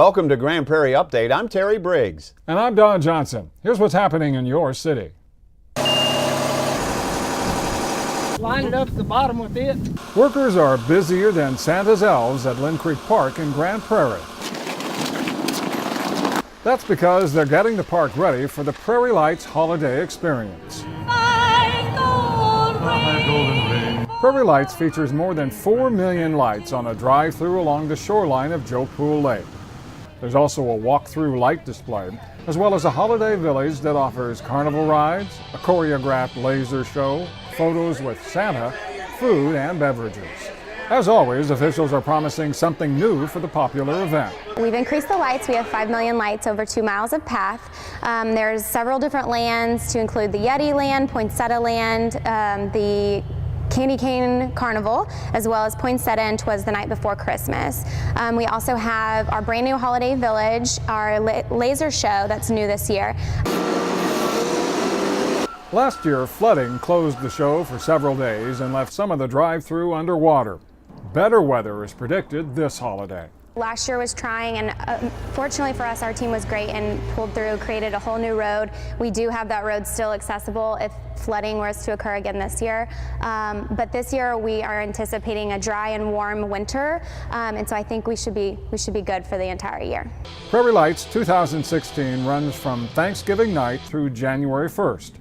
Welcome to Grand Prairie Update. I'm Terry Briggs. And I'm Don Johnson. Here's what's happening in your city. Line it up at the bottom with it. Workers are busier than Santa's elves at Lynn Creek Park in Grand Prairie. That's because they're getting the park ready for the Prairie Lights holiday experience. Prairie Lights features more than 4 million lights on a drive-through along the shoreline of Joe Pool Lake. There's also a walk-through light display, as well as a holiday village that offers carnival rides, a choreographed laser show, photos with Santa, food and beverages. As always, officials are promising something new for the popular event. We've increased the lights. We have 5 million lights over 2 miles of path. There's several different lands to include the Yeti Land, Poinsettia Land, the Candy Cane Carnival, as well as Poinsettia and 'Twas the Night Before Christmas. We also have our brand new Holiday Village, our laser show that's new this year. Last year, flooding closed the show for several days and left some of the drive-through underwater. Better weather is predicted this holiday. Last year was trying, and fortunately for us, our team was great and pulled through, created a whole new road. We do have that road still accessible if flooding was to occur again this year. But this year we are anticipating a dry and warm winter, and so I think we should be good for the entire year. Prairie Lights 2016 runs from Thanksgiving night through January 1st.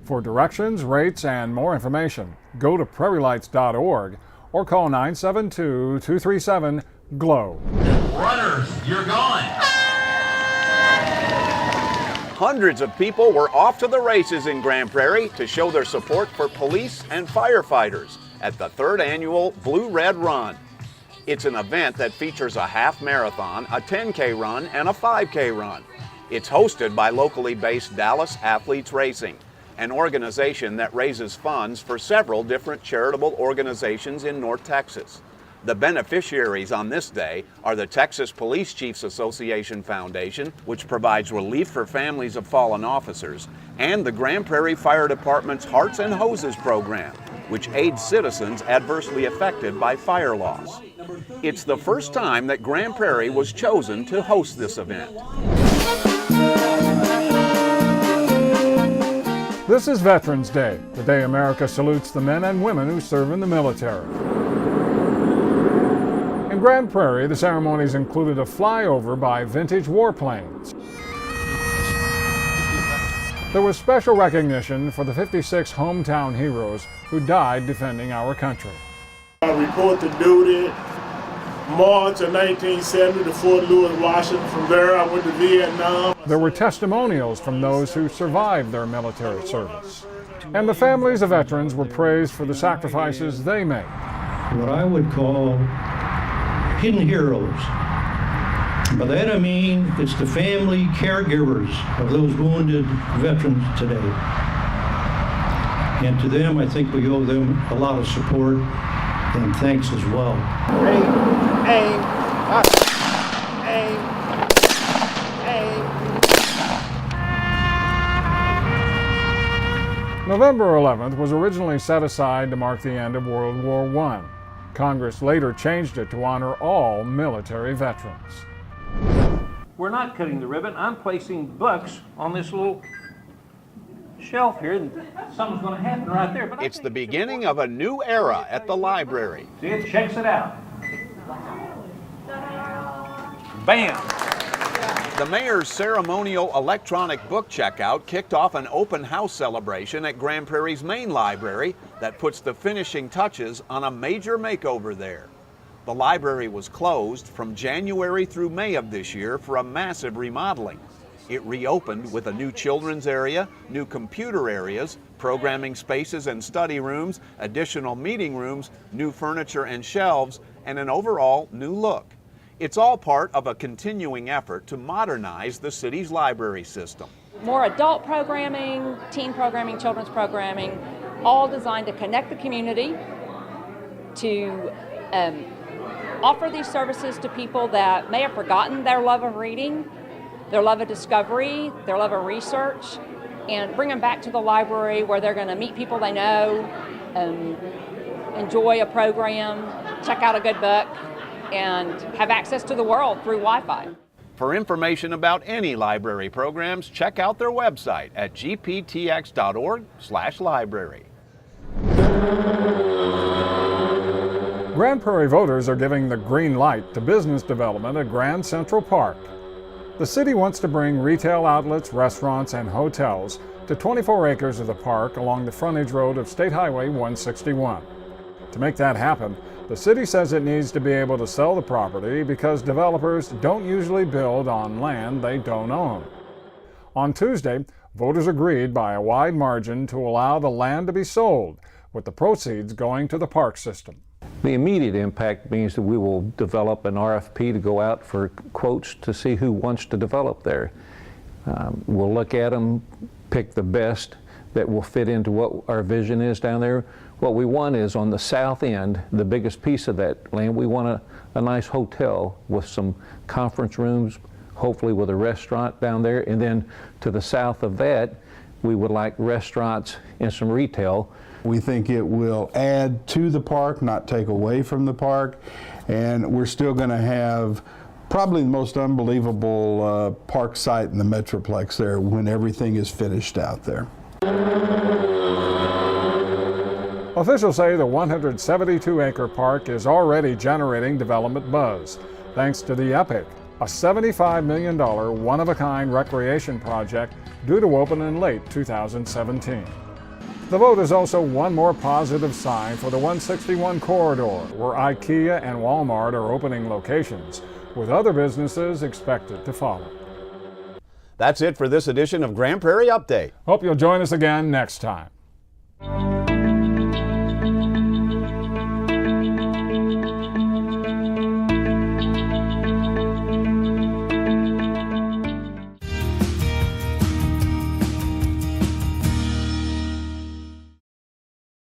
For directions, rates, and more information, go to prairielights.org or call 972-237-GLOW. Runners, you're gone. Hundreds of people were off to the races in Grand Prairie to show their support for police and firefighters at the 3rd annual Blue Red Run. It's an event that features a half marathon, a 10K run, and a 5K run. It's hosted by locally based Dallas Athletes Racing, an organization that raises funds for several different charitable organizations in North Texas. The beneficiaries on this day are the Texas Police Chiefs Association Foundation, which provides relief for families of fallen officers, and the Grand Prairie Fire Department's Hearts and Hoses program, which aids citizens adversely affected by fire loss. It's the first time that Grand Prairie was chosen to host this event. This is Veterans Day, the day America salutes the men and women who serve in the military. In Grand Prairie, the ceremonies included a flyover by vintage warplanes. There was special recognition for the 56 hometown heroes who died defending our country. I report to duty March of 1970 to Fort Lewis, Washington. From there, I went to Vietnam. There were testimonials from those who survived their military service. And the families of veterans were praised for the sacrifices they made. What I would call hidden heroes. By that I mean it's the family caregivers of those wounded veterans today. And to them, I think we owe them a lot of support and thanks as well. November 11th was originally set aside to mark the end of World War I. Congress later changed it to honor all military veterans. We're not cutting the ribbon. I'm placing books on this little shelf here, and something's going to happen right there. But It's the beginning of a new era at the library. see, it checks it out. Bam! The mayor's ceremonial electronic book checkout kicked off an open house celebration at Grand Prairie's main library that puts the finishing touches on a major makeover there. The library was closed from January through May of this year for a massive remodeling. It reopened with a new children's area, new computer areas, programming spaces and study rooms, additional meeting rooms, new furniture and shelves, and an overall new look. It's all part of a continuing effort to modernize the city's library system. More adult programming, teen programming, children's programming, all designed to connect the community, to offer these services to people that may have forgotten their love of reading, their love of discovery, their love of research, and bring them back to the library where they're going to meet people they know, enjoy a program, check out a good book, and have access to the world through Wi-Fi. For information about any library programs, check out their website at gptx.org/library. Grand Prairie voters are giving the green light to business development at Grand Central Park. The city wants to bring retail outlets, restaurants, and hotels to 24 acres of the park along the frontage road of State Highway 161. To make that happen, the city says it needs to be able to sell the property because developers don't usually build on land they don't own. On Tuesday, voters agreed by a wide margin to allow the land to be sold, with the proceeds going to the park system. The immediate impact means that we will develop an RFP to go out for quotes to see who wants to develop there. We'll look at them, pick the best that will fit into what our vision is down there. What we want is on the south end, the biggest piece of that land, we want a nice hotel with some conference rooms, hopefully with a restaurant down there. And then to the south of that, we would like restaurants and some retail. We think it will add to the park, not take away from the park, and we're still going to have probably the most unbelievable park site in the Metroplex there when everything is finished out there. Officials say the 172-acre park is already generating development buzz, thanks to the Epic, a $75 million one-of-a-kind recreation project due to open in late 2017. The vote is also one more positive sign for the 161 corridor, where IKEA and Walmart are opening locations, with other businesses expected to follow. That's it for this edition of Grand Prairie Update. Hope you'll join us again next time.